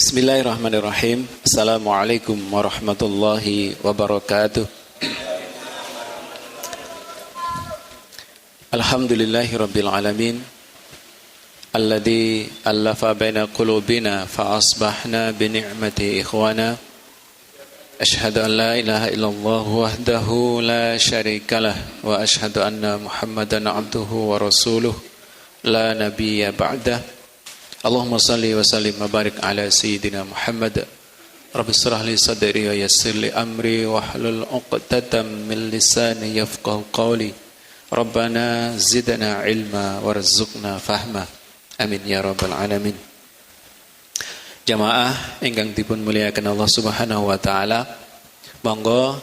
Bismillahirrahmanirrahim. Assalamualaikum warahmatullahi wabarakatuh. Alhamdulillahi rabbil alamin. Alladhi allafa baina qulubina fa asbahna bi ni'mati ikhwana. Ashhadu an la ilaha illallah wahdahu la syarikalah wa ashhadu anna Muhammadan abduhu wa rasuluh la nabiyya ba'dah. Allahumma salli wa sallim wa barik ala sayyidina Muhammad. Rabbi shrah li sadri wa yassir li amri wahlul 'uqdatam min lisani yafqahu qawli. Rabbana zidna ilma warzuqna fahma. Amin ya rabbal alamin. Jamaah ingkang dipun muliakan Allah Subhanahu wa taala, monggo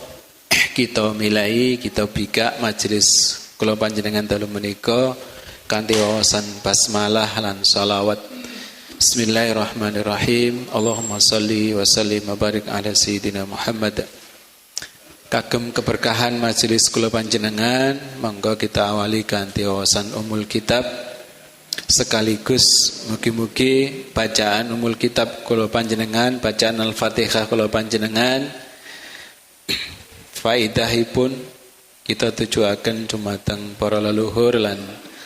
kita milai kita bika majelis kula panjenengan dalu menika kanthi wawasan basmalah lan shalawat. Bismillahirrahmanirrahim. Allahumma salli wa sallim wa barik ala sayyidina Muhammad. Kagem keberkahan majelis kula panjenengan, monggo kita awali kanthi wawasan umul kitab. Sekaligus mugi-mugi bacaan umul kitab kula panjenengan, bacaan Al-Fatihah kula panjenengan faidahipun kita tujuaken dumateng para leluhur lan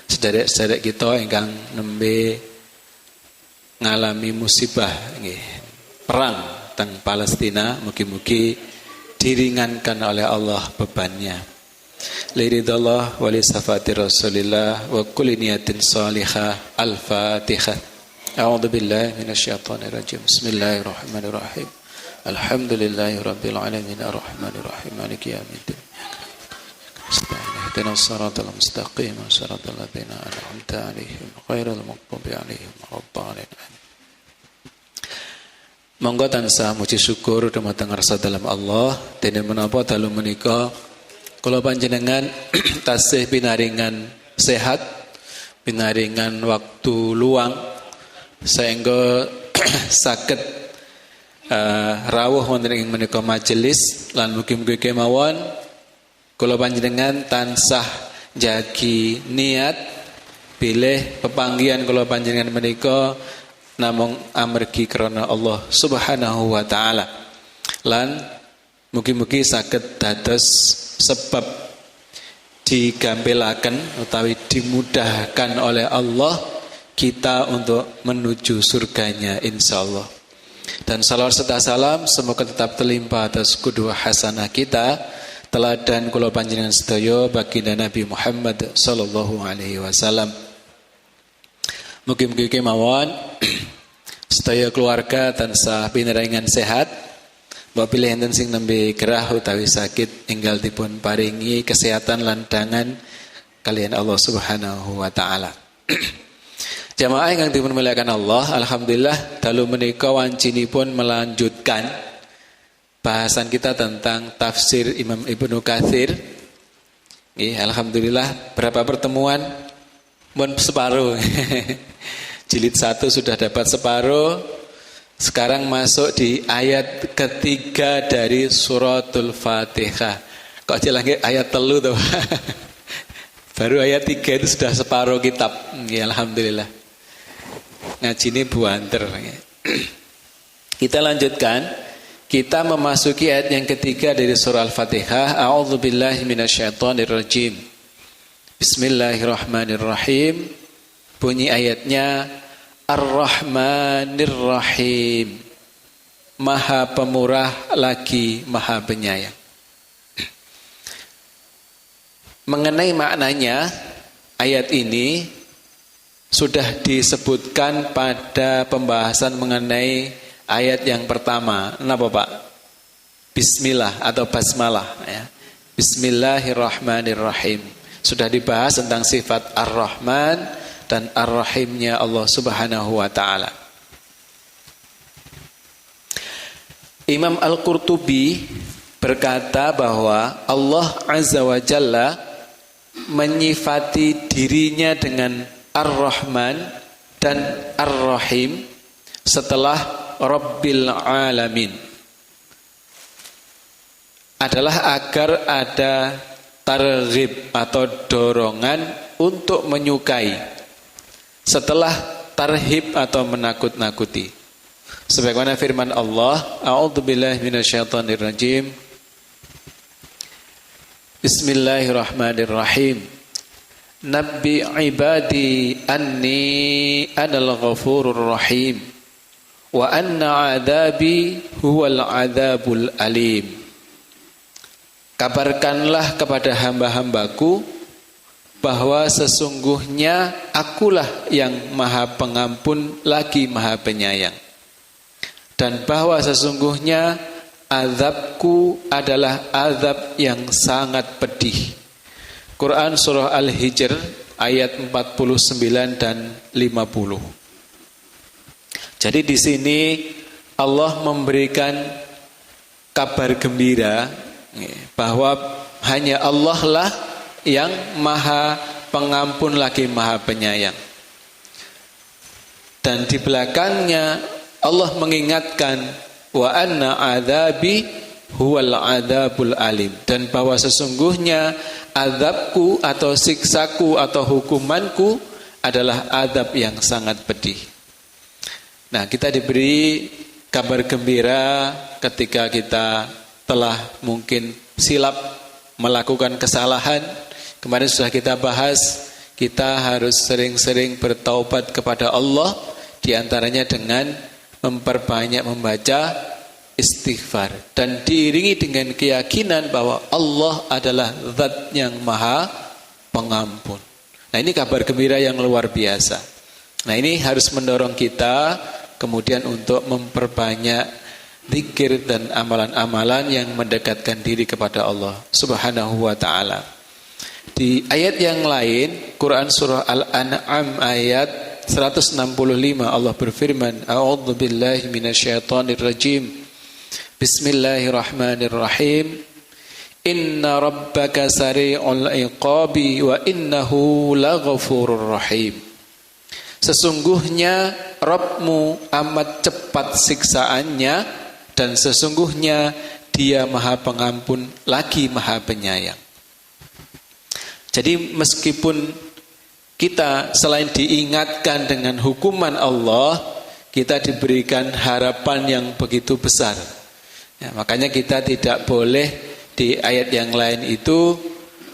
sederek-sederek kita ingkang nembe ngalami musibah perang teng Palestina, mugi-mugi diringankan oleh Allah bebannya. Liridallah wa li safati Rasulillah wa kulli niyatin salihah. Al-Fatihah. A'udzu billahi minasyaitonir rajim. Bismillahirrahmanirrahim. Alhamdulillahirabbil alamin arrahmanir rahim maliki yaumiddin. Ihdinas siratal mustaqim siratal ladzina an'amta 'alaihim ghairil maghdubi 'alaihim waladdallin. Monggo tansah muji syukur dumateng ngarsa dalam Allah dene menapa dalu menika kula panjenengan tasih pinaringan sehat, pinaringan waktu luang sehingga saged rawuh wonten ing menika majelis lan mugi-mugi kemawon kula panjenengan tansah jagi niat bilih pepanggihan kula panjenengan menika namung amargi krana Allah Subhanahu wa taala. Lan mugi-mugi saged dados sebab digampelaken utawi dimudahkan oleh Allah kita untuk menuju surganya insyaallah. Dan salawat serta salam semoga tetap terlimpah atas qudwah hasanah kita, teladan kula panjenengan sedaya baginda Nabi Muhammad sallallahu alaihi wasallam. Mugi-mugi kemawon sedaya keluarga tansah pinaringan sehat. Mbok pilih enten sing nembe gerah utawi sakit enggal dipun paringi kesehatan lan dangan kalian Allah Subhanahu wa taala. Jamaah ingkang dipun muliakan Allah, alhamdulillah dalu menika wancinipun melanjutkan bahasan kita tentang tafsir Imam Ibnu Katsir. Nggih, alhamdulillah berapa pertemuan? Mun separuh. Jilid 1 sudah dapat separuh. Sekarang masuk di ayat ketiga dari suratul Fatihah. Kok lagi ayat 3 tuh. Baru ayat 3 itu sudah separuh kitab. Ya, alhamdulillah. Ngaji ini buanter. Kita lanjutkan. Kita memasuki ayat yang ketiga dari surah Al-Fatihah. A'udzubillahi minasyaitonirrajim. Bismillahirrahmanirrahim. Bunyi ayatnya Ar-Rahmanir Rahim. Maha pemurah lagi maha penyayang. Mengenai maknanya, ayat ini sudah disebutkan pada pembahasan mengenai ayat yang pertama. Kenapa Pak? Bismillah atau basmalah ya. Bismillahirrahmanirrahim. Sudah dibahas tentang sifat Ar-Rahman dan Ar-Rahimnya Allah Subhanahu wa ta'ala. Imam Al-Qurtubi berkata bahwa Allah Azza wa Jalla menyifati dirinya dengan Ar-Rahman dan Ar-Rahim setelah Rabbil Alamin adalah agar ada targhib atau dorongan untuk menyukai setelah tarhib atau menakut-nakuti. Sebagaimana firman Allah, A'udzubillahi minasyaitonirrajim. Bismillahirrahmanirrahim. Nabbi ibadi anni anal ghafurur rahim wa anna adabi huwal adabul alim. Kabarkanlah kepada hamba-hambaku bahwa sesungguhnya akulah yang maha pengampun lagi maha penyayang, dan bahwa sesungguhnya azabku adalah azab yang sangat pedih. Quran surah Al-Hijr ayat 49 dan 50. Jadi di sini Allah memberikan kabar gembira bahwa hanya Allah lah yang maha pengampun lagi maha penyayang. Dan di belakangnya Allah mengingatkan wa anna adzabi huwal adzabul alim, dan bahwa sesungguhnya azabku atau siksaku atau hukumanku adalah azab yang sangat pedih. Nah, kita diberi kabar gembira ketika kita telah mungkin silap melakukan kesalahan. Kemarin sudah kita bahas, kita harus sering-sering bertaubat kepada Allah, diantaranya dengan memperbanyak membaca istighfar dan diiringi dengan keyakinan bahwa Allah adalah zat yang maha pengampun. Nah, ini kabar gembira yang luar biasa. Nah, ini harus mendorong kita kemudian untuk memperbanyak zikir dan amalan-amalan yang mendekatkan diri kepada Allah Subhanahu wa ta'ala. Di ayat yang lain, Quran surah Al-An'am ayat 165, Allah berfirman, A'udzubillahi minasyaitonirrajim. Bismillahirrahmanirrahim. Inna rabbaka sari'ul iqabi wa innahu laghafurur rahim. Sesungguhnya Rabbmu amat cepat siksaannya, dan sesungguhnya Dia maha pengampun lagi maha penyayang. Jadi meskipun kita selain diingatkan dengan hukuman Allah, kita diberikan harapan yang begitu besar. Ya, makanya kita tidak boleh di ayat yang lain itu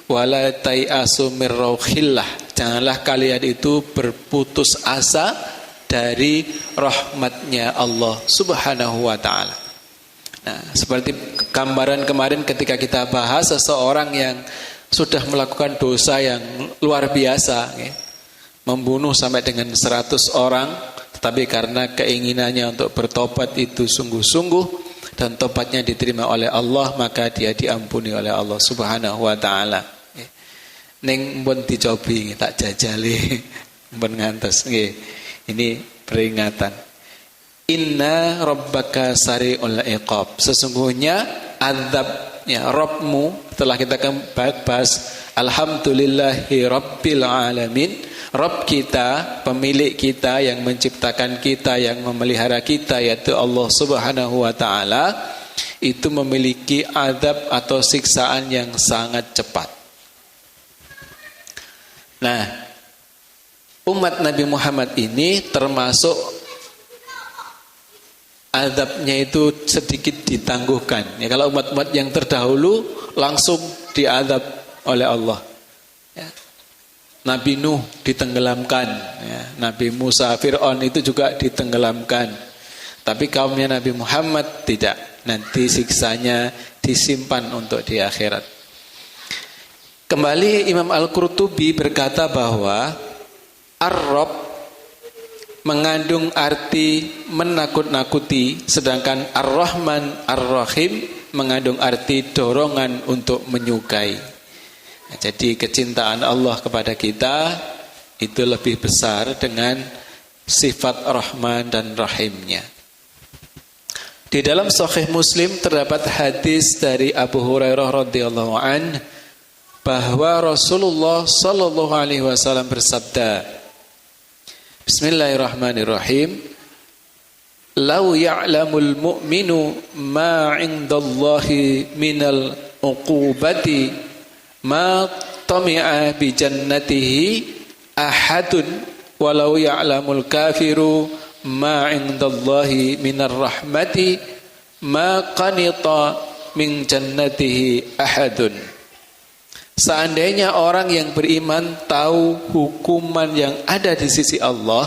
wala tai'asu mir rauhillah. Janganlah kalian itu berputus asa dari rahmatnya Allah Subhanahu wa ta'ala. Nah, seperti gambaran kemarin ketika kita bahas seseorang yang sudah melakukan dosa yang luar biasa, ya, membunuh sampai dengan 100 orang, tetapi karena keinginannya untuk bertobat itu sungguh-sungguh dan tobatnya diterima oleh Allah, maka dia diampuni oleh Allah Subhanahu wa ta'ala. Ning pun dicobi tak jajali pun ngantos nggih. Ini peringatan. Inna rabbaka sari'ul iqab. Sesungguhnya azabnya Rabbmu, telah kita bahas, alhamdulillahi rabbil alamin. Rabb kita, pemilik kita yang menciptakan kita, yang memelihara kita, yaitu Allah Subhanahu wa ta'ala, itu memiliki azab atau siksaan yang sangat cepat. Nah, umat Nabi Muhammad ini termasuk azabnya itu sedikit ditangguhkan. Ya, kalau umat-umat yang terdahulu langsung diazab oleh Allah. Ya. Nabi Nuh ditenggelamkan, ya. Nabi Musa, Fir'aun itu juga ditenggelamkan. Tapi kaumnya Nabi Muhammad tidak. Nanti siksanya disimpan untuk di akhirat. Kembali Imam Al-Qurtubi berkata bahwa Ar-Rabb mengandung arti menakut-nakuti, sedangkan Ar-Rahman Ar-Rahim mengandung arti dorongan untuk menyukai. Nah, jadi kecintaan Allah kepada kita itu lebih besar dengan sifat Rahman dan Rahimnya. Di dalam Sahih Muslim terdapat hadis dari Abu Hurairah radhiyallahu anhu bahwa Rasulullah sallallahu alaihi wasallam bersabda, Bismillahirrahmanirrahim. Lau ya'lamul mu'minu ma 'indallahi minal uqubati ma tami'a bi jannatihi ahadun walau ya'lamul kafiru ma indallahi minar rahmati ma qanita min jannatihi ahadun. Seandainya orang yang beriman tahu hukuman yang ada di sisi Allah,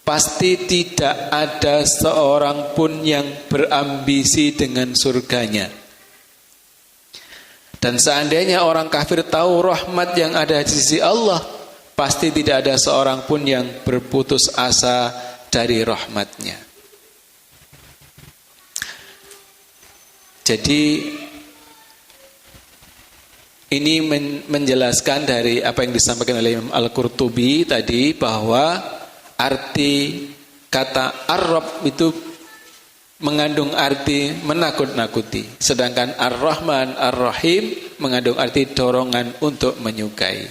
pasti tidak ada seorang pun yang berambisi dengan surganya. Dan seandainya orang kafir tahu rahmat yang ada di sisi Allah, pasti tidak ada seorang pun yang berputus asa dari rahmatnya. Jadi ini menjelaskan dari apa yang disampaikan oleh Imam Al-Qurtubi tadi, bahwa arti kata Ar-Rabb itu mengandung arti menakut-nakuti, sedangkan Ar-Rahman, Ar-Rahim mengandung arti dorongan untuk menyukai.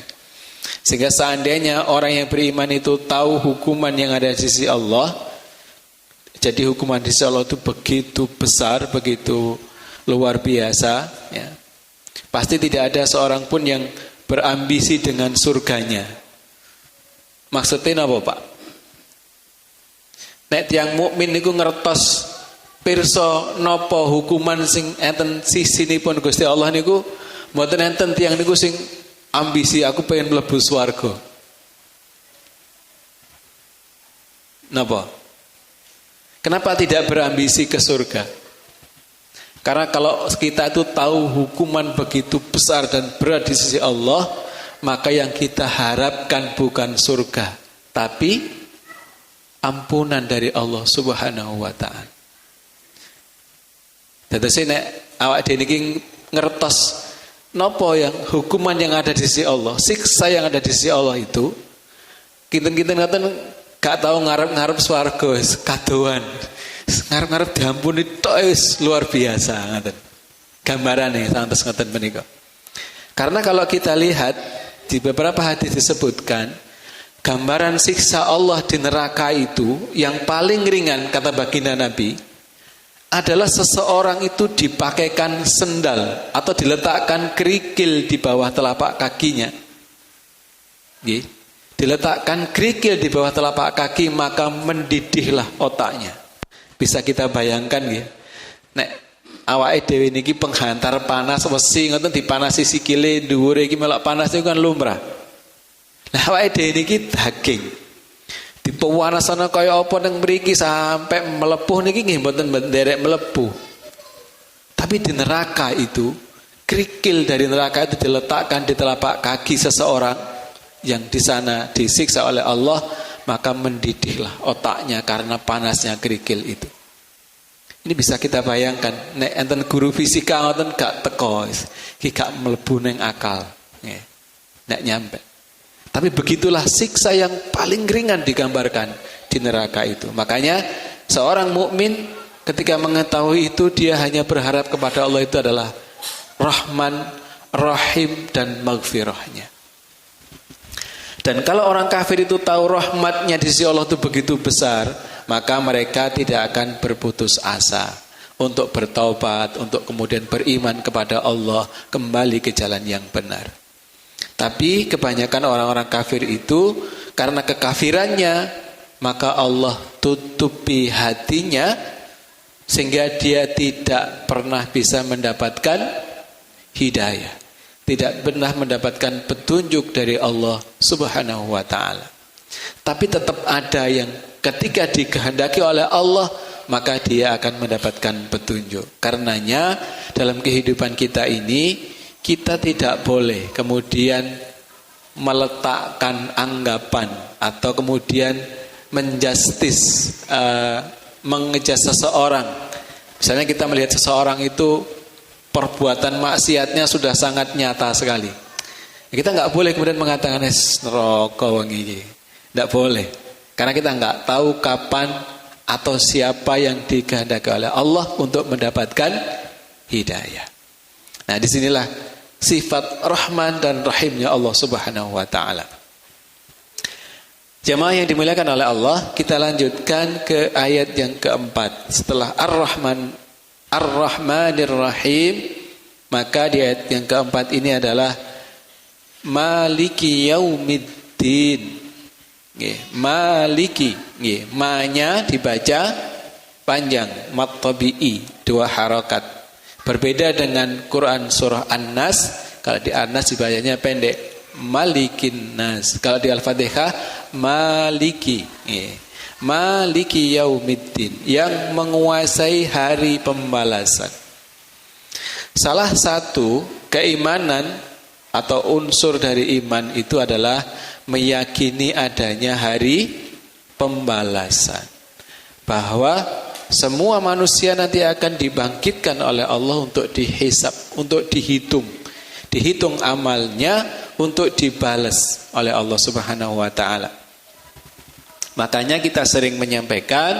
Sehingga seandainya orang yang beriman itu tahu hukuman yang ada di sisi Allah, jadi hukuman di sisi Allah itu begitu besar, begitu luar biasa, ya, pasti tidak ada seorang pun yang berambisi dengan surganya. Maksudnya apa, Pak? Nek tiyang mukmin niku ngertos pirsa napa hukuman sing enten sisinipun Gusti Allah niku, mboten enten tiyang niku sing ambisi aku pengen mlebu swarga. Napa? Kenapa tidak berambisi ke surga? Karena kalau kita itu tahu hukuman begitu besar dan berat di sisi Allah, maka yang kita harapkan bukan surga, tapi ampunan dari Allah Subhanahu wa taala. Dadose nek awak dhewe niki ngertos napa yang hukuman yang ada di sisi Allah, siksa yang ada di sisi Allah itu, kinten-kinten ngoten gak tahu ngarep-ngarep swarga wis kadoan. Ngarep-ngarep diampuni tok wis luar biasa ngoten. Gambarane santos ngoten menika. Karena kalau kita lihat di beberapa hadis disebutkan, gambaran siksa Allah di neraka itu yang paling ringan kata baginda Nabi adalah seseorang itu dipakaikan sendal atau diletakkan kerikil di bawah telapak kakinya. Nggih. Diletakkan kerikil di bawah telapak kaki, maka mendidihlah otaknya. Bisa kita bayangkan ya. Nek awake dhewe niki penghantar panas wesi ngoten dipanasi sikile dhuwure iki melok panas itu kan lumrah. Lah awake dhewe niki daging. Dipewanasana kaya apa nang mriki sampai melepuh niki nggih mboten nderek melepuh. Tapi di neraka itu kerikil dari neraka itu diletakkan di telapak kaki seseorang yang di sana disiksa oleh Allah, maka mendidihlah otaknya karena panasnya kerikil itu. Ini bisa kita bayangkan, nek enten guru fisika ngoten gak teko, iki gak mlebu ning akal. Nek nyampe. Tapi begitulah siksa yang paling ringan digambarkan di neraka itu. Makanya seorang mukmin ketika mengetahui itu, dia hanya berharap kepada Allah itu adalah Rahman, Rahim dan maghfirahnya. Dan kalau orang kafir itu tahu rahmatnya di sisi Allah itu begitu besar, maka mereka tidak akan berputus asa untuk bertaubat, untuk kemudian beriman kepada Allah, kembali ke jalan yang benar. Tapi kebanyakan orang-orang kafir itu karena kekafirannya, maka Allah tutupi hatinya sehingga dia tidak pernah bisa mendapatkan hidayah, tidak pernah mendapatkan petunjuk dari Allah Subhanahu wa taala. Tapi tetap ada yang ketika dikehendaki oleh Allah, maka dia akan mendapatkan petunjuk. Karenanya dalam kehidupan kita ini, kita tidak boleh kemudian meletakkan anggapan atau kemudian menjustis, mengejas seseorang. Misalnya kita melihat seseorang itu perbuatan maksiatnya sudah sangat nyata sekali. Kita nggak boleh kemudian mengatakan neraka wong iki. Nggak boleh. Karena kita nggak tahu kapan atau siapa yang dikehendaki oleh Allah untuk mendapatkan hidayah. Nah, disinilah sifat Rahman dan Rahimnya Allah Subhanahu wa taala. Jemaah yang dimuliakan oleh Allah, kita lanjutkan ke ayat yang keempat. Setelah Ar-Rahman, Ar-Rahmanir Rahim, maka di ayat yang keempat ini adalah Maliki Yaumiddin. Maliki. Ma-nya dibaca panjang, mat tabi'i, 2 harokat. Berbeda dengan Quran surah An-Nas, kalau di An-Nas dibacanya pendek, Malikin Nas. Kalau di Al-Fatihah, Maliki. Maliki Yaumiddin, yang menguasai hari pembalasan. Salah satu keimanan atau unsur dari iman itu adalah meyakini adanya hari pembalasan. Bahwa semua manusia nanti akan dibangkitkan oleh Allah untuk dihisab, untuk dihitung. Dihitung amalnya untuk dibalas oleh Allah Subhanahu wa ta'ala. Makanya kita sering menyampaikan,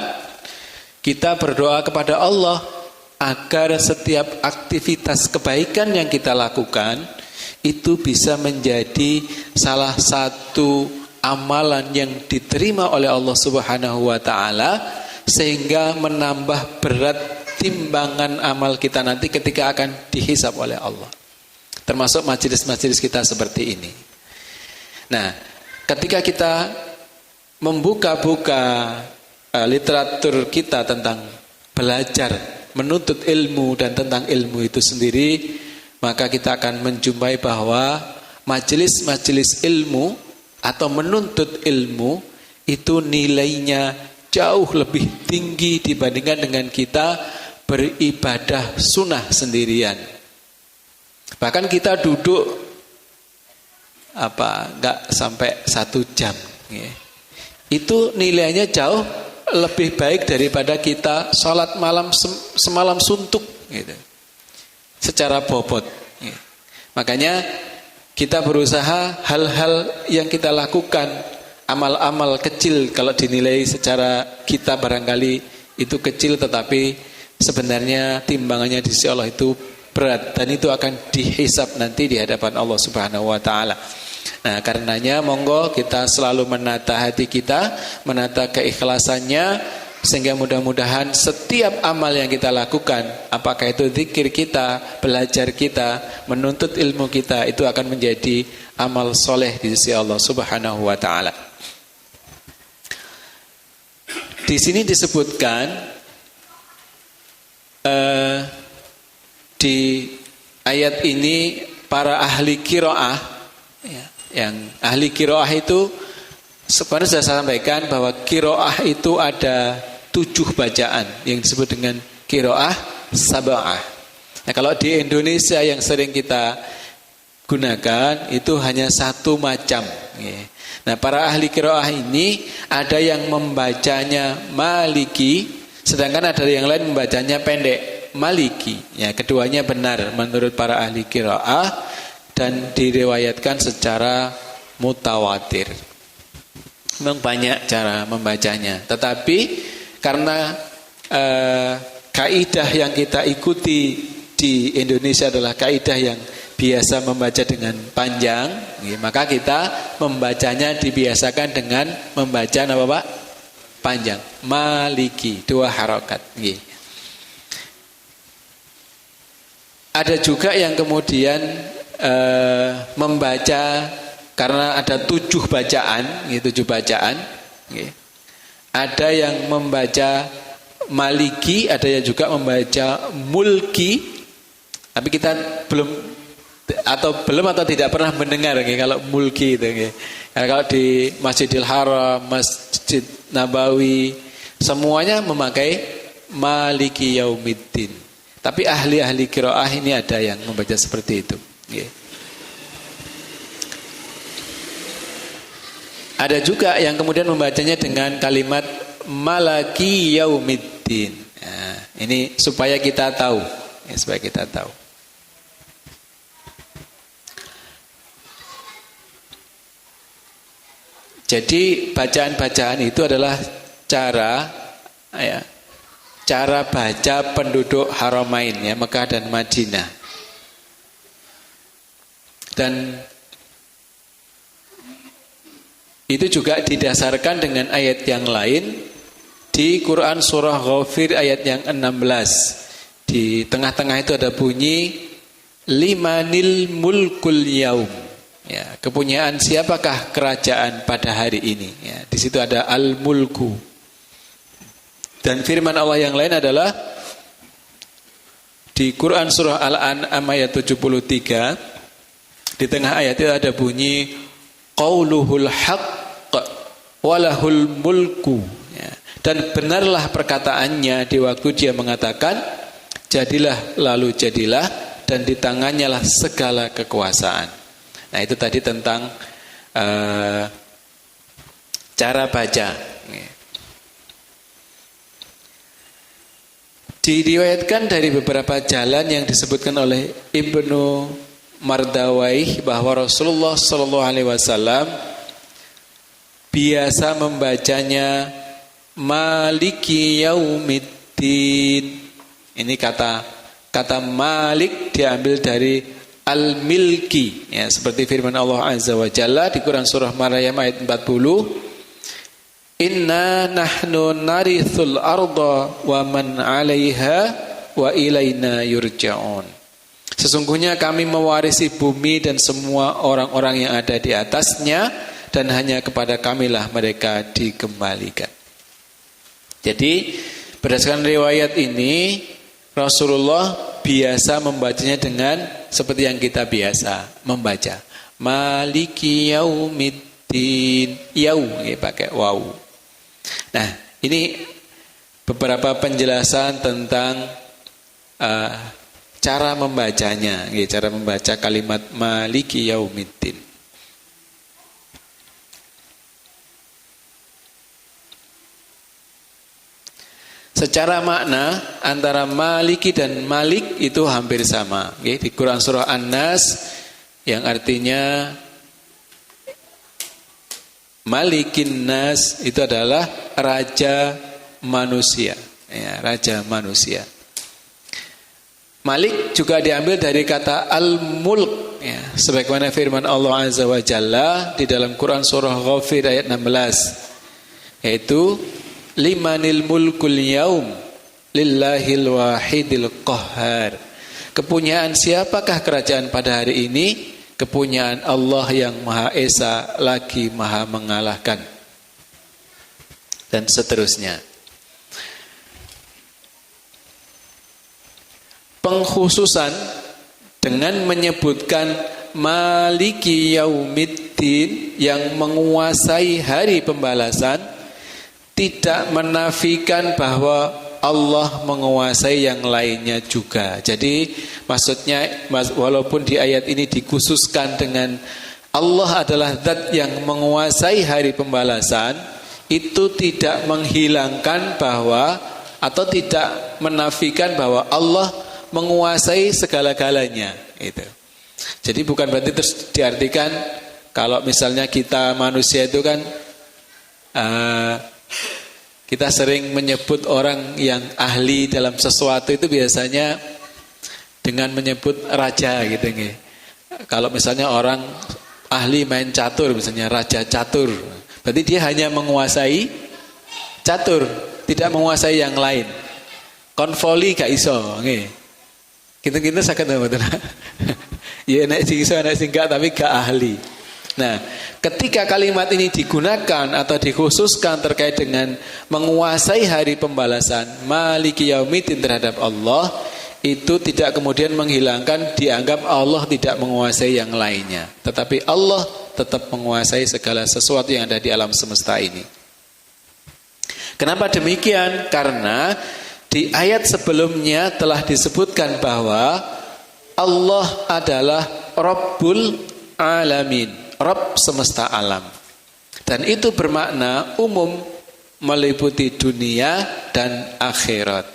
kita berdoa kepada Allah agar setiap aktivitas kebaikan yang kita lakukan itu bisa menjadi salah satu amalan yang diterima oleh Allah Subhanahu wa ta'ala, sehingga menambah berat timbangan amal kita nanti ketika akan dihisab oleh Allah. Termasuk majelis-majelis kita seperti ini. Nah, ketika kita membuka-buka literatur kita tentang belajar, menuntut ilmu dan tentang ilmu itu sendiri, maka kita akan menjumpai bahwa majelis-majelis ilmu atau menuntut ilmu itu nilainya jauh lebih tinggi dibandingkan dengan kita beribadah sunnah sendirian. Bahkan kita duduk enggak sampai 1 jam, itu nilainya jauh lebih baik daripada kita sholat malam semalam suntuk gitu, secara bobot. Makanya kita berusaha hal-hal yang kita lakukan, amal-amal kecil, kalau dinilai secara kita barangkali itu kecil, tetapi sebenarnya timbangannya di sisi Allah itu berat, dan itu akan dihisab nanti di hadapan Allah Subhanahu wa ta'ala. Nah, karenanya monggo kita selalu menata hati kita, menata keikhlasannya, sehingga mudah-mudahan setiap amal yang kita lakukan, apakah itu zikir kita, belajar kita, menuntut ilmu kita, itu akan menjadi amal soleh di sisi Allah Subhanahu wa ta'ala. Di sini disebutkan di ayat ini para ahli qiraah, yang ahli qiraah itu sebenarnya sudah saya sampaikan bahwa qiraah itu ada 7 bacaan yang disebut dengan qiraah sab'ah. Nah, kalau di Indonesia yang sering kita gunakan itu hanya 1 macam. Nah, para ahli qiraah ini ada yang membacanya maliki, sedangkan ada yang lain membacanya pendek, maliki. Ya, keduanya benar menurut para ahli qiraah dan diriwayatkan secara mutawatir. Memang banyak cara membacanya, tetapi karena kaidah yang kita ikuti di Indonesia adalah kaidah yang biasa membaca dengan panjang, maka kita membacanya dibiasakan dengan membaca apa Pak? Panjang. Maliki, 2 harokat. Ada juga yang kemudian membaca karena ada 7 bacaan, 7 bacaan. Ada yang membaca maliki, ada yang juga membaca mulki. Tapi kita belum atau tidak pernah mendengar kalau mulki itu. Karena kalau di Masjidil Haram, Masjid Nabawi, semuanya memakai maliki yaumiddin. Tapi ahli-ahli qiraah ini ada yang membaca seperti itu. Ada juga yang kemudian membacanya dengan kalimat malaki yaumiddin. Nah, ini supaya kita tahu, supaya kita tahu. Jadi bacaan-bacaan itu adalah cara baca penduduk Haramain, Mekah dan Madinah. Dan itu juga didasarkan dengan ayat yang lain di Quran surah Ghafir ayat yang 16. Di tengah-tengah itu ada bunyi limanil mulkul yaum. Ya, kepunyaan siapakah kerajaan pada hari ini? Ya, di situ ada al-mulku. Dan firman Allah yang lain adalah di Quran surah Al-An'am ayat 73, di tengah ayat itu ada bunyi qauluhul haqq walahul mulku. Ya, dan benarlah perkataannya di waktu dia mengatakan jadilah lalu jadilah, dan di tangannya lah segala kekuasaan. Nah, itu tadi tentang cara baca. Diriwayatkan dari beberapa jalan yang disebutkan oleh Ibnu Mardawai bahwa Rasulullah SAW biasa membacanya Maliki Yaumiddin. Ini kata Malik diambil dari Al-Milki, ya, seperti firman Allah Azza wa Jalla di Quran surah Maryam ayat 40, Inna nahnu narithul arda wa man 'alaiha wa ilaina yurja'un. Sesungguhnya kami mewarisi bumi dan semua orang-orang yang ada di atasnya, dan hanya kepada kamilah mereka dikembalikan. Jadi berdasarkan riwayat ini Rasulullah biasa membacanya dengan seperti yang kita biasa membaca. Maliki Yaumiddin. Yau, ya, pakai waw. Nah, ini beberapa penjelasan tentang cara membacanya, ya, cara membaca kalimat Maliki Yaumiddin. Secara makna antara Maliki dan Malik itu hampir sama. Di Quran surah An-Nas yang artinya Malikin Nas itu adalah raja manusia. Ya, raja manusia. Malik juga diambil dari kata Al-Mulk. Ya, sebagaimana firman Allah Azza wa Jalla di dalam Quran surah Ghafir ayat 16. Yaitu Limanil mulkul yaum lillahil wahidil qahhar. Kepunyaan siapakah kerajaan pada hari ini? Kepunyaan Allah yang Maha Esa lagi Maha mengalahkan. Dan seterusnya. Pengkhususan dengan menyebutkan Maliki Yaumiddin yang menguasai hari pembalasan tidak menafikan bahwa Allah menguasai yang lainnya juga. Jadi maksudnya walaupun di ayat ini dikhususkan dengan Allah adalah zat yang menguasai hari pembalasan, itu tidak menghilangkan bahwa atau tidak menafikan bahwa Allah menguasai segala-galanya. Itu. Jadi bukan berarti terus diartikan kalau misalnya kita manusia itu kan kita sering menyebut orang yang ahli dalam sesuatu itu biasanya dengan menyebut raja gitu nggih. Kalau misalnya orang ahli main catur, misalnya raja catur, berarti dia hanya menguasai catur, tidak menguasai yang lain. Konvoli gak iso nggih. Gitu-gitu saged mboten. Ya nek sing iso nek sing gak tapi gak ahli. Nah, ketika kalimat ini digunakan atau dikhususkan terkait dengan menguasai hari pembalasan Maliki Yaumiddin terhadap Allah, itu tidak kemudian menghilangkan dianggap Allah tidak menguasai yang lainnya, tetapi Allah tetap menguasai segala sesuatu yang ada di alam semesta ini. Kenapa demikian? Karena di ayat sebelumnya telah disebutkan bahwa Allah adalah Rabbul Alamin, Rabb semesta alam. Dan itu bermakna umum, meliputi dunia dan akhirat.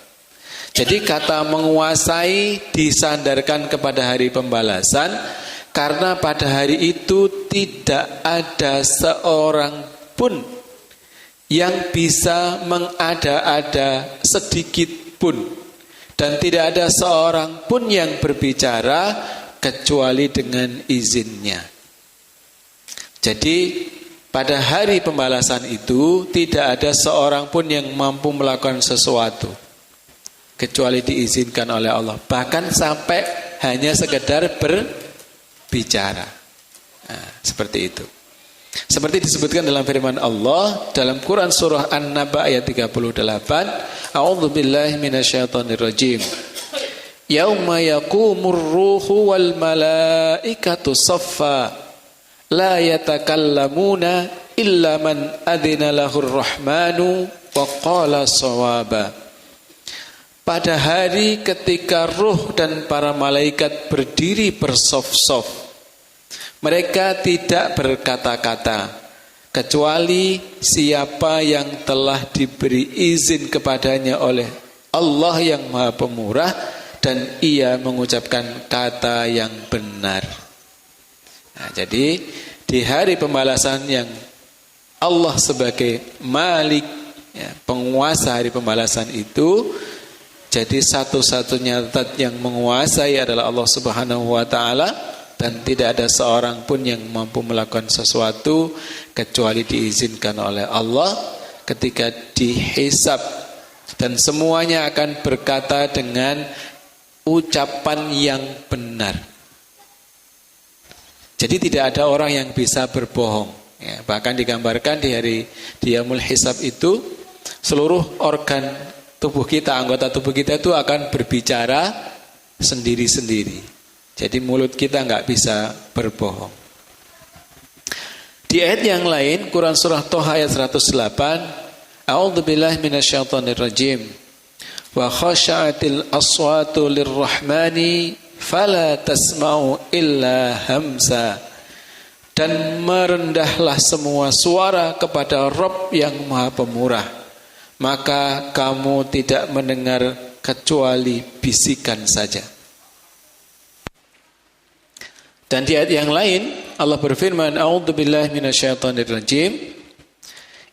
Jadi kata menguasai disandarkan kepada hari pembalasan, karena pada hari itu tidak ada seorang pun yang bisa mengada-ada sedikit pun, dan tidak ada seorang pun yang berbicara kecuali dengan izinnya. Jadi pada hari pembalasan itu tidak ada seorang pun yang mampu melakukan sesuatu kecuali diizinkan oleh Allah. Bahkan sampai hanya sekedar berbicara. Nah, seperti itu. Seperti disebutkan dalam firman Allah dalam Quran surah An-Naba ayat 38, A'udzubillahi minasyaitonirrajim. Yauma yaqumur ruhu wal malaikatu saffa la yatakallamuna illa man adzina lahur rahmanu wa qala shawaba. Pada hari ketika ruh dan para malaikat berdiri bersaf-saf, mereka tidak berkata-kata kecuali siapa yang telah diberi izin kepadanya oleh Allah yang Maha Pemurah dan ia mengucapkan kata yang benar. Nah, jadi di hari pembalasan yang Allah sebagai Malik, ya, penguasa hari pembalasan itu, jadi satu-satunya zat yang menguasai adalah Allah Subhanahu wa taala. Dan tidak ada seorang pun yang mampu melakukan sesuatu kecuali diizinkan oleh Allah ketika dihisab. Dan semuanya akan berkata dengan ucapan yang benar. Jadi tidak ada orang yang bisa berbohong. Ya, bahkan digambarkan di hari Yaumul Hisab itu, seluruh organ tubuh kita, anggota tubuh kita itu akan berbicara sendiri-sendiri. Jadi mulut kita nggak bisa berbohong. Di ayat yang lain, Quran surah Toha ayat 108, A'udzubillahi minasyaitonirrajim. Wa khasha'atil aswatu lirrahmani fala tasma'u illa hamsa. Dan merendahlah semua suara kepada Rabb yang Maha Pemurah, maka kamu tidak mendengar kecuali bisikan saja. Dan di ayat yang lain Allah berfirman, A'udzubillahi minasyaitonirrajim.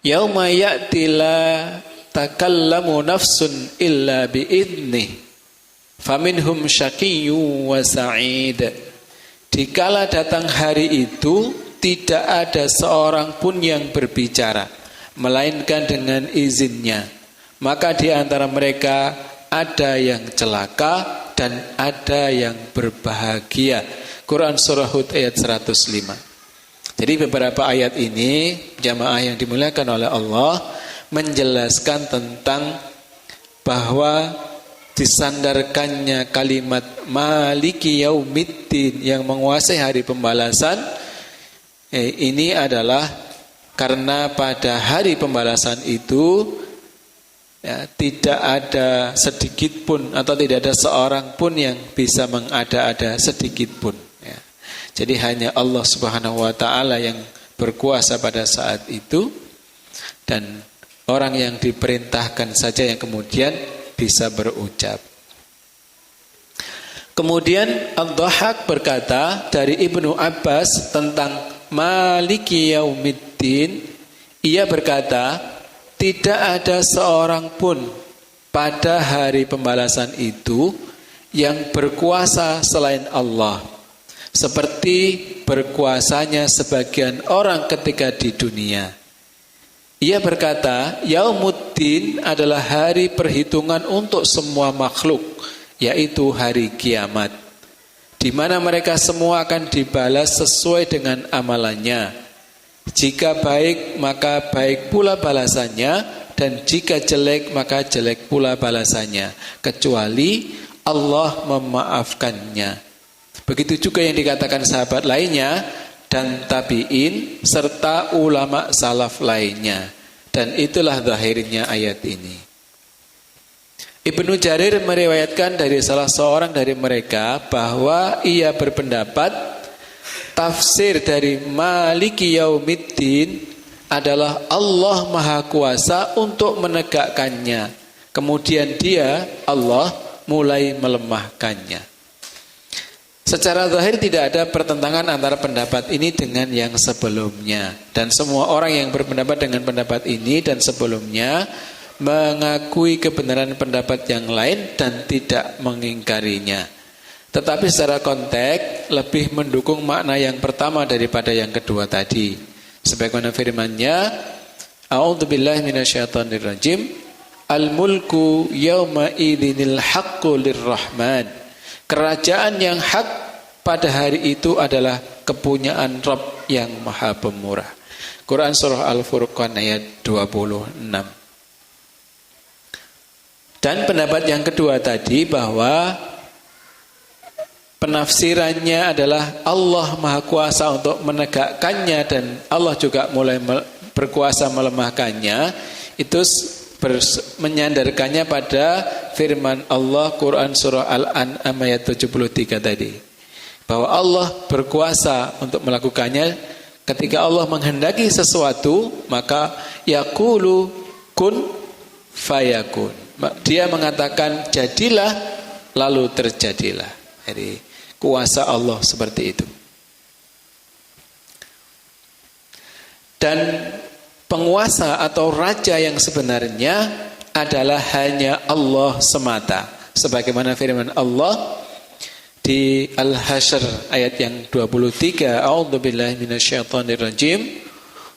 Yauma ya'ti la takallamu nafsun illa bi'idnih faminhum syaqiyyun wa sa'id. Dikala datang hari itu tidak ada seorang pun yang berbicara melainkan dengan izinnya. Maka di antara mereka ada yang celaka dan ada yang berbahagia. Quran surah Hud ayat 105. Jadi beberapa ayat ini jamaah yang dimuliakan oleh Allah menjelaskan tentang bahwa disandarkannya kalimat Maliki Yaumiddin yang menguasai hari pembalasan ini adalah karena pada hari pembalasan itu ya, tidak ada sedikit pun atau tidak ada seorang pun yang bisa mengada-ada sedikit pun. Ya. Jadi hanya Allah Subhanahu wa taala yang berkuasa pada saat itu, dan orang yang diperintahkan saja yang kemudian bisa berucap. Kemudian Ad-Dhahhak berkata dari Ibnu Abbas tentang Maliki Yaumiddin, ia berkata, tidak ada seorang pun pada hari pembalasan itu yang berkuasa selain Allah, seperti berkuasanya sebagian orang ketika di dunia. Ia berkata, Yaumuddin adalah hari perhitungan untuk semua makhluk, yaitu hari kiamat, di mana mereka semua akan dibalas sesuai dengan amalannya. Jika baik, maka baik pula balasannya, dan jika jelek, maka jelek pula balasannya, kecuali Allah memaafkannya. Begitu juga yang dikatakan sahabat lainnya dan tabi'in serta ulama salaf lainnya. Dan itulah zahirnya ayat ini. Ibnu Jarir meriwayatkan dari salah seorang dari mereka bahwa ia berpendapat tafsir dari Maliki Yaumiddin adalah Allah Maha Kuasa untuk menegakkannya. Kemudian dia, Allah, mulai melemahkannya. Secara zahir tidak ada pertentangan antara pendapat ini dengan yang sebelumnya. Dan semua orang yang berpendapat dengan pendapat ini dan sebelumnya mengakui kebenaran pendapat yang lain dan tidak mengingkarinya. Tetapi secara konteks lebih mendukung makna yang pertama daripada yang kedua tadi. Sebagaimana firman-Nya, A'udzubillahi minasyaitonirrajim, Al-mulku yawma idzinil haqqu lirrahman. Kerajaan yang hak pada hari itu adalah kepunyaan Rabb yang Maha Pemurah. Quran Surah Al-Furqan ayat 26. Dan pendapat yang kedua tadi bahwa penafsirannya adalah Allah Maha Kuasa untuk menegakkannya dan Allah juga mulai berkuasa melemahkannya, itu menyandarkannya pada firman Allah Quran Surah Al-An'am ayat 73 tadi. Bahwa Allah berkuasa untuk melakukannya. Ketika Allah menghendaki sesuatu, maka yaqulu kun fayakun. Dia mengatakan jadilah, lalu terjadilah. Jadi kuasa Allah seperti itu. Dan penguasa atau raja yang sebenarnya adalah hanya Allah semata. Sebagaimana firman Allah di Al-Hasyr ayat yang 23, A'udzubillahi minasyaitonirrajim.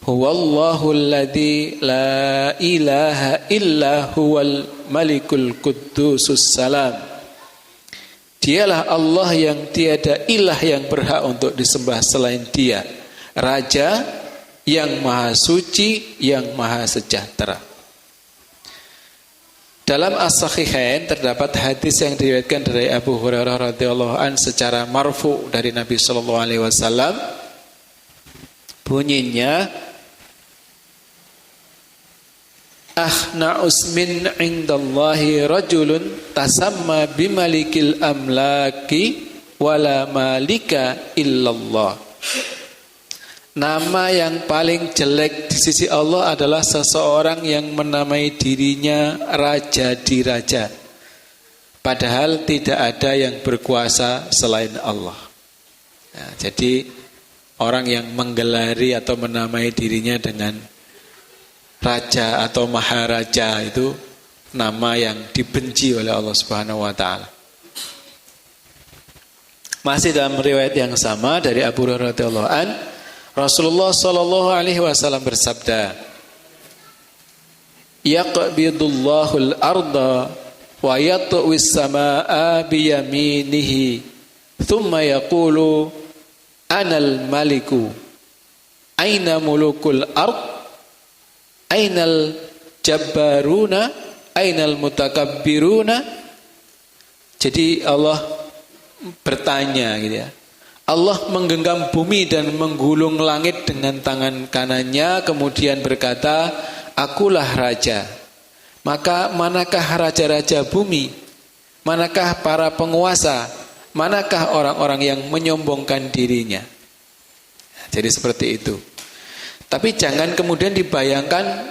Huwallahu alladzi la ilaha illa huwal malikul quddusus salam. Dialah Allah yang tiada ilah yang berhak untuk disembah selain Dia, Raja yang maha suci, yang maha sejahtera. Dalam As-Sahihain terdapat hadis yang diriwayatkan dari Abu Hurairah radhiyallahu an secara marfu dari Nabi sallallahu alaihi wasallam. Bunyinya, Akhna'us min indallahi rajulun tasamma bimalikil amlaki wala malika illallah. Nama yang paling jelek di sisi Allah adalah seseorang yang menamai dirinya raja di raja, padahal tidak ada yang berkuasa selain Allah. Nah, jadi orang yang menggelari atau menamai dirinya dengan raja atau maharaja itu nama yang dibenci oleh Allah Subhanahu wa taala. Masih dalam riwayat yang sama dari Abu Hurairah radhiyallahu an, Rasulullah sallallahu alaihi wasallam bersabda, Yaqbidullahul arda wa yatwis samaa biyaminihi thumma yaqulu anal maliku aina mulukul ard ainal jabbaruna ainal mutakabbiruna. Jadi Allah bertanya gitu ya. Allah menggenggam bumi dan menggulung langit dengan tangan kanannya, kemudian berkata, akulah raja. Maka manakah raja-raja bumi? Manakah para penguasa? Manakah orang-orang yang menyombongkan dirinya? Jadi seperti itu. Tapi jangan kemudian dibayangkan,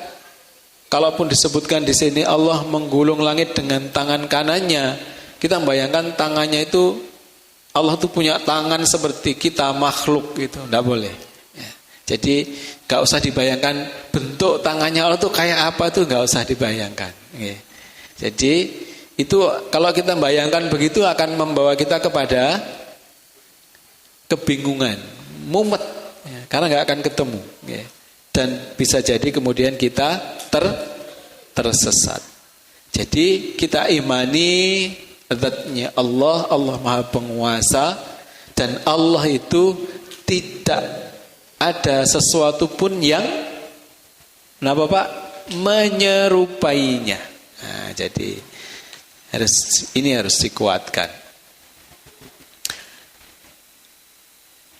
kalaupun disebutkan di sini Allah menggulung langit dengan tangan kanannya, kita membayangkan tangannya itu Allah tuh punya tangan seperti kita makhluk gitu, tidak boleh. Ya. Jadi gak usah dibayangkan bentuk tangannya Allah tuh kayak apa tuh, gak usah dibayangkan. Ya. Jadi itu kalau kita bayangkan begitu akan membawa kita kepada kebingungan, mumet, ya, karena gak akan ketemu. Ya. Dan bisa jadi kemudian kita tersesat. Jadi kita imani zatnya Allah, Allah Maha Penguasa, dan Allah itu tidak ada sesuatu pun yang menyerupainya. Nah, jadi ini harus dikuatkan.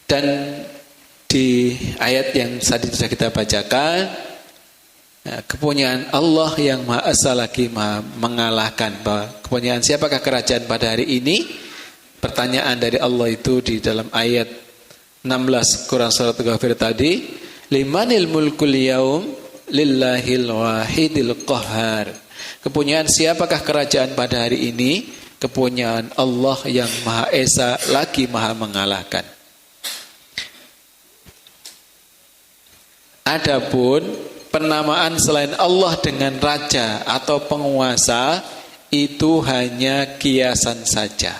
Dan di ayat yang tadi sudah kita bacakan, kepunyaan Allah yang Maha Esa lagi Maha mengalahkan. Bahwa kepunyaan siapakah kerajaan pada hari ini? Pertanyaan dari Allah itu di dalam ayat 16 Quran surat Ghafir tadi, limanil mulkul yaum lillahil wahidil qahhar. Kepunyaan siapakah kerajaan pada hari ini? Kepunyaan Allah yang Maha Esa lagi Maha mengalahkan. Adapun penamaan selain Allah dengan raja atau penguasa itu hanya kiasan saja.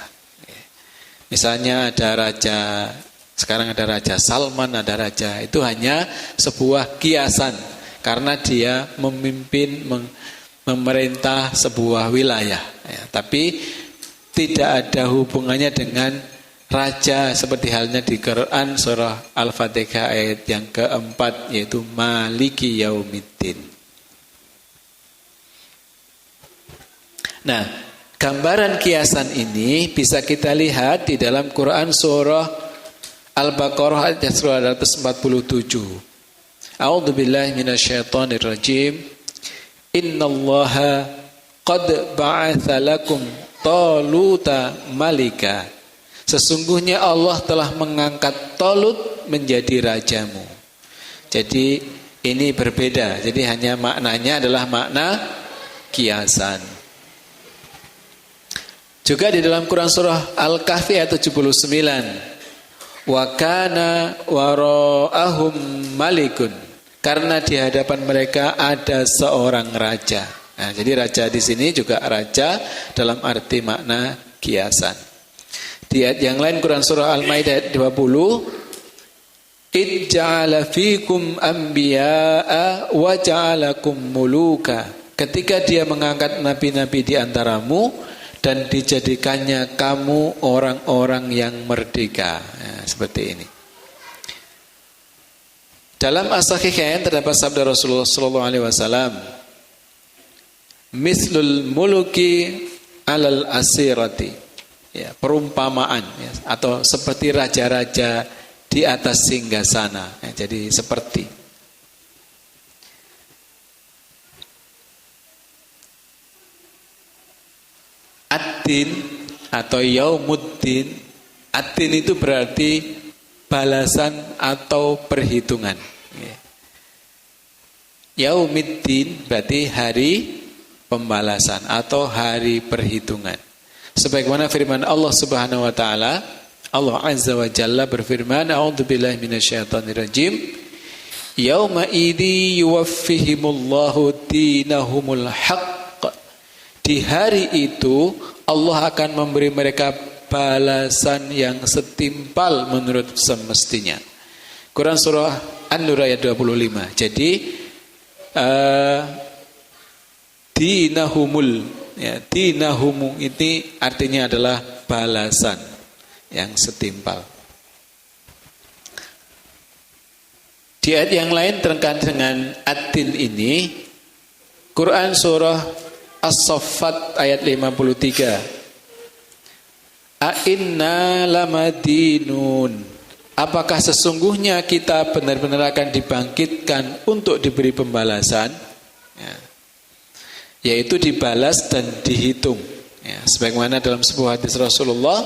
Misalnya ada raja, sekarang ada Raja Salman, ada raja, itu hanya sebuah kiasan karena dia memimpin, memerintah sebuah wilayah. Ya, tapi tidak ada hubungannya dengan raja seperti halnya di Quran surah Al-Fatihah ayat yang keempat, yaitu Maliki Yaumiddin. Nah, gambaran kiasan ini bisa kita lihat di dalam Quran surah Al-Baqarah ayat 247. A'udzubillahi minasyaitonirrajim. Innallaha qad ba'atsa lakum Taluta malika. Sesungguhnya Allah telah mengangkat Talut menjadi rajamu. Jadi ini berbeda. Jadi hanya maknanya adalah makna kiasan. Juga di dalam Quran surah Al-Kahfi ayat 79. Wa kana wara'ahum malikun. Karena di hadapan mereka ada seorang raja. Nah, jadi raja di sini juga raja dalam arti makna kiasan. Di ayat yang lain Quran surah Al-Maidah ayat 20. Id ja'ala fikum anbiya'a wa ja'alakum muluka. Ketika dia mengangkat nabi-nabi di antaramu dan dijadikannya kamu orang-orang yang merdeka. Nah, seperti ini. Dalam As-Sahihain terdapat sabda Rasulullah sallallahu alaihi wasallam, "Mislul muluki 'alal asirati." Ya, perumpamaan ya, atau seperti raja-raja di atas singgasana. Ya, jadi seperti Ad-din atau Yaumuddin. Ad-din itu berarti balasan atau perhitungan. Yaumiddin berarti hari pembalasan atau hari perhitungan. Sebagaimana firman Allah Subhanahu wa taala, Allah Azza wa Jalla berfirman, A'udzubillahi minasyaitonirrajim. Yauma idzi yuwaffihimullahu dinahumul haqq. Di hari itu Allah akan memberi mereka balasan yang setimpal menurut semestinya. Quran surah An-Nur ayat 25. Jadi dinahumul, ya, dinahumu ini artinya adalah balasan yang setimpal. Di ayat yang lain terkait dengan ad-din ini, Quran surah As-Saffat ayat 53. A'inna lamadinun. Apakah sesungguhnya kita benar-benar akan dibangkitkan untuk diberi pembalasan? Ya. Yaitu dibalas dan dihitung. Ya. Sebagaimana dalam sebuah hadis Rasulullah,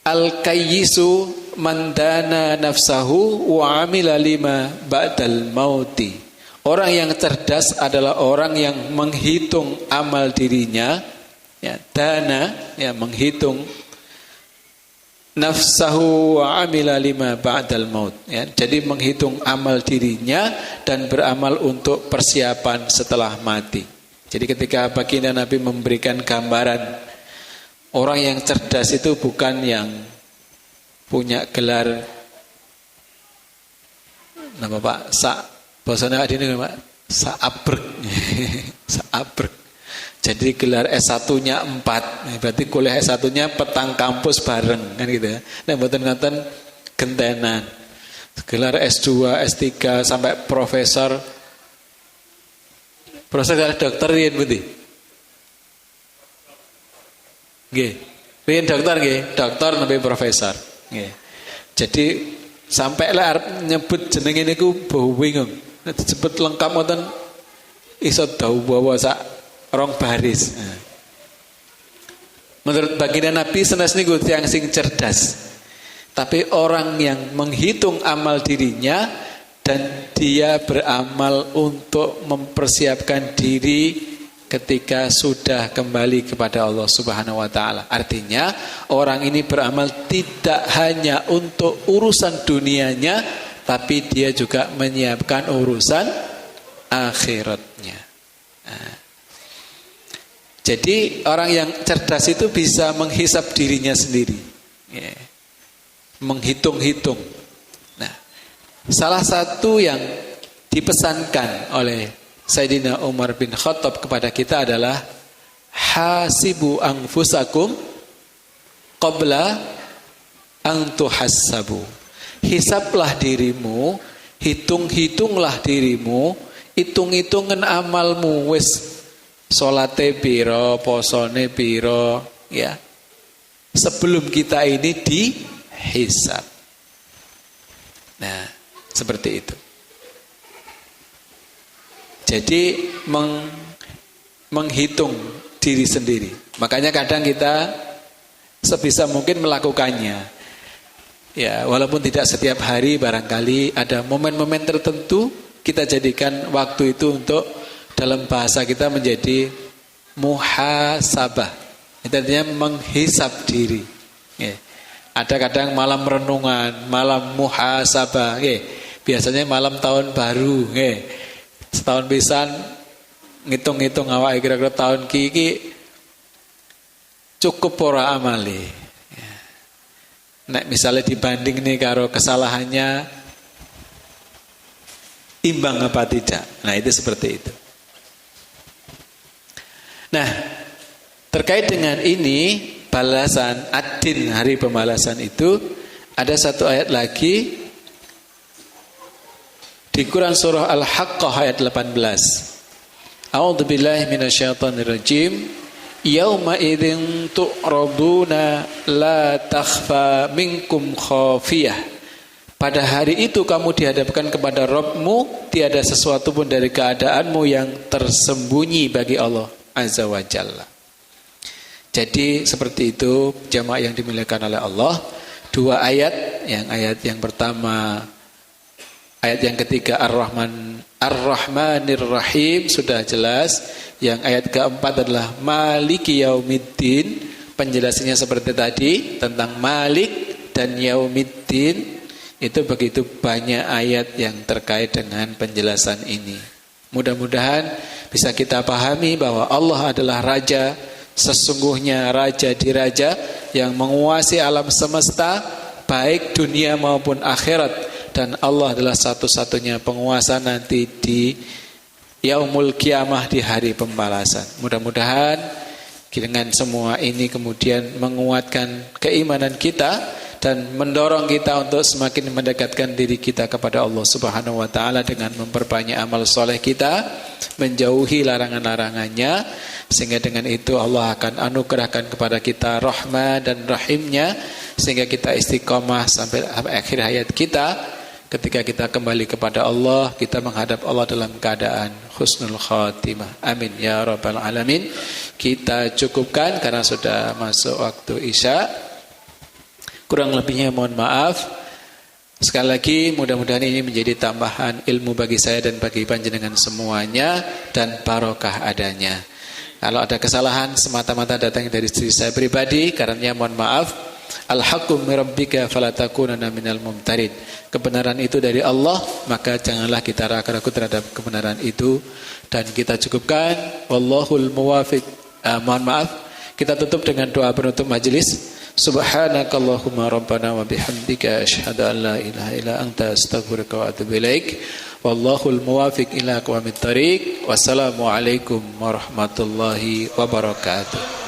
Al-kayyisu mandana nafsahu wa amila lima ba'dal mauti. Orang yang cerdas adalah orang yang menghitung amal dirinya, ya, dana, ya, menghitung nafsahu wa amila lima ba'dal maut, ya, jadi menghitung amal dirinya dan beramal untuk persiapan setelah mati. Jadi ketika baginda Nabi memberikan gambaran orang yang cerdas itu bukan yang punya gelar nama Pak bahasanya ini Pak Sa'abrek. Sa'abrek. Jadi gelar S1-nya 4. Berarti kuliah S1-nya petang kampus bareng kan gitu ya. Nah, mboten-mboten gentenan. Gelar S2, S3 sampai profesor. Profesor dokter riyen pundi? Nggih. Riyen dokter nggih, dokter nembe profesor. Nggih. Jadi sampai lah arep nyebut jenenge niku bingung. Nek disebut lengkap ngoten iso dawa sak rong baris. Menurut baginda Nabi senes niku tiyang sing cerdas. Tapi orang yang menghitung amal dirinya dan dia beramal untuk mempersiapkan diri ketika sudah kembali kepada Allah Subhanahu wa taala. Artinya orang ini beramal tidak hanya untuk urusan dunianya, tapi dia juga menyiapkan urusan akhiratnya. Nah, jadi orang yang cerdas itu bisa menghisap dirinya sendiri, ya, menghitung-hitung. Nah, salah satu yang dipesankan oleh Sayyidina Umar bin Khattab kepada kita adalah hasibu anfusakum qabla an tuhassabu. Hisablah dirimu, hitung-hitunglah dirimu, hitung-hitungan amalmu, wis salate piro, posone piro, ya. Sebelum kita ini dihisab. Nah, seperti itu. Jadi menghitung diri sendiri. Makanya kadang kita sebisa mungkin melakukannya. Ya, walaupun tidak setiap hari, barangkali ada momen-momen tertentu kita jadikan waktu itu untuk, dalam bahasa kita, menjadi muhasabah. Itu artinya menghisap diri. Ya. Ada kadang malam renungan, malam muhasabah. Ya. Biasanya malam tahun baru. Ya. Setahun pisan ngitung-ngitung awake kira-kira tahun iki cukup ora amali. Ya. Nek misalnya dibanding nih karo kesalahannya imbang apa tidak. Nah, itu seperti itu. Nah, terkait dengan ini balasan ad-din, hari pembalasan itu, ada satu ayat lagi di Quran surah Al-Haqqah ayat 18. A'udzubillahi minasyaitonirrajim. Yauma idzin tu'raduna la takhfa minkum khafiyah. Pada hari itu kamu dihadapkan kepada Rabbmu, tiada sesuatu pun dari keadaanmu yang tersembunyi bagi Allah Azza wa Jalla. Jadi seperti itu jamaah yang dimuliakan oleh Allah. Dua ayat, ayat yang pertama, ayat yang ketiga Ar-Rahmanir Rahim sudah jelas. Yang ayat keempat adalah Maliki Yaumiddin. Penjelasannya seperti tadi tentang Malik dan Yaumiddin. Itu begitu banyak ayat yang terkait dengan penjelasan ini. Mudah-mudahan bisa kita pahami bahwa Allah adalah Raja, sesungguhnya Raja di Raja yang menguasai alam semesta, baik dunia maupun akhirat. Dan Allah adalah satu-satunya penguasa nanti di Yaumul Qiyamah, di hari pembalasan. Mudah-mudahan dengan semua ini kemudian menguatkan keimanan kita dan mendorong kita untuk semakin mendekatkan diri kita kepada Allah Subhanahu wa taala dengan memperbanyak amal soleh kita, menjauhi larangan-larangannya, sehingga dengan itu Allah akan anugerahkan kepada kita rahmat dan rahimnya, sehingga kita istiqomah sampai akhir hayat kita. Ketika kita kembali kepada Allah, kita menghadap Allah dalam keadaan husnul khatimah. Amin ya rabbal alamin. Kita cukupkan karena sudah masuk waktu Isya. Kurang lebihnya mohon maaf. Sekali lagi mudah-mudahan ini menjadi tambahan ilmu bagi saya dan bagi panjenengan semuanya, dan barokah adanya. Kalau ada kesalahan semata-mata datang dari diri saya pribadi, karenanya mohon maaf. Al-haqqu min rabbika fala takunanna minal mumtarin. Kebenaran itu dari Allah, maka janganlah kita ragu-ragu terhadap kebenaran itu. Dan kita cukupkan. Wallahul muwafiq. Mohon maaf, kita tutup dengan doa penutup majelis. Subhanakallahumma rabbana wa bihamdika asyhadu an la ilaha illa anta astaghfiruka wa atubu ilaik. Wallahul muwafiq ila aqwamit thariq. Wassalamualaikum warahmatullahi wabarakatuh.